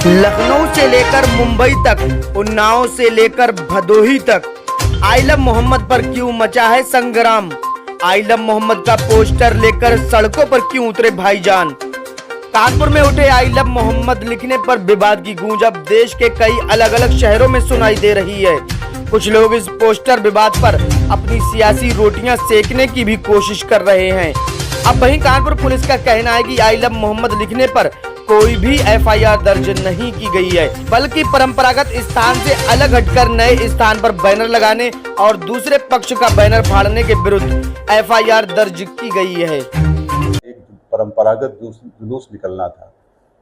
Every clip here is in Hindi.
लखनऊ से लेकर मुंबई तक, उन्नाव से लेकर भदोही तक, आई लव मोहम्मद पर क्यों मचा है संग्राम। आई लव मोहम्मद का पोस्टर लेकर सड़कों पर क्यों उतरे भाईजान। कानपुर में उठे आई लव मोहम्मद लिखने पर विवाद की गूंज अब देश के कई अलग अलग शहरों में सुनाई दे रही है। कुछ लोग इस पोस्टर विवाद पर अपनी सियासी रोटियां सेकने की भी कोशिश कर रहे हैं। अब वहीं कानपुर पुलिस का कहना है कि आई लव मोहम्मद लिखने पर कोई भी एफआईआर दर्ज नहीं की गई है, बल्कि परंपरागत स्थान से अलग हटकर नए स्थान पर बैनर लगाने और दूसरे पक्ष का बैनर फाड़ने के विरुद्ध एफआईआर दर्ज की गई है। एक परंपरागत जुलूस निकलना था।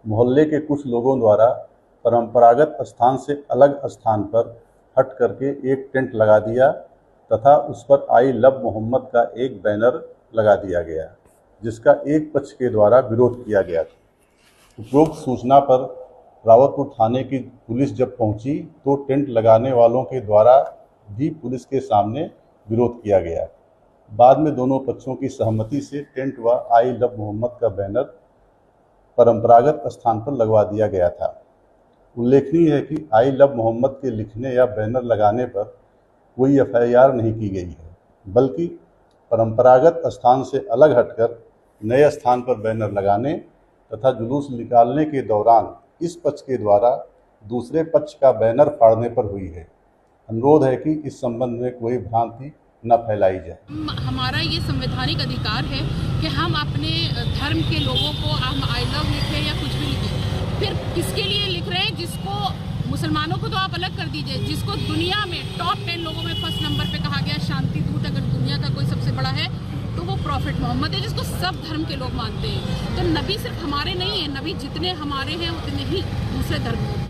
मोहल्ले के कुछ लोगों द्वारा परंपरागत स्थान से अलग स्थान पर हट करके एक टेंट लगा दिया तथा उस पर आई लव मोहम्मद का एक बैनर लगा दिया गया, जिसका एक पक्ष के द्वारा विरोध किया गया था। उपरोक्त सूचना पर रावतपुर थाने की पुलिस जब पहुंची तो टेंट लगाने वालों के द्वारा भी पुलिस के सामने विरोध किया गया। बाद में दोनों पक्षों की सहमति से टेंट व आई लव मोहम्मद का बैनर परंपरागत स्थान पर लगवा दिया गया था। उल्लेखनीय है कि आई लव मोहम्मद के लिखने या बैनर लगाने पर कोई एफआईआर नहीं की गई है, बल्कि परंपरागत स्थान से अलग हटकर नए स्थान पर बैनर लगाने तथा जुलूस निकालने के दौरान इस पक्ष के द्वारा दूसरे पक्ष का बैनर फाड़ने पर हुई है। अनुरोध है कि इस संबंध में कोई भ्रांति न फैलाई जाए। हमारा ये संवैधानिक अधिकार है कि हम अपने धर्म के लोगों को हम आई लव लिखें या कुछ भी लिखें। फिर किसके लिए लिख रहे हैं? जिसको मुसलमानों को तो आप अलग कर दीजिए, जिसको दुनिया में टॉप 10 लोगों में फर्स्ट नंबर पे कहा गया शांति दूत, अगर दुनिया का कोई सबसे बड़ा है तो वो प्रॉफिट मोहम्मद है, जिसको सब धर्म के लोग मानते हैं। तो नबी सिर्फ हमारे नहीं है, नबी जितने हमारे हैं उतने ही दूसरे धर्म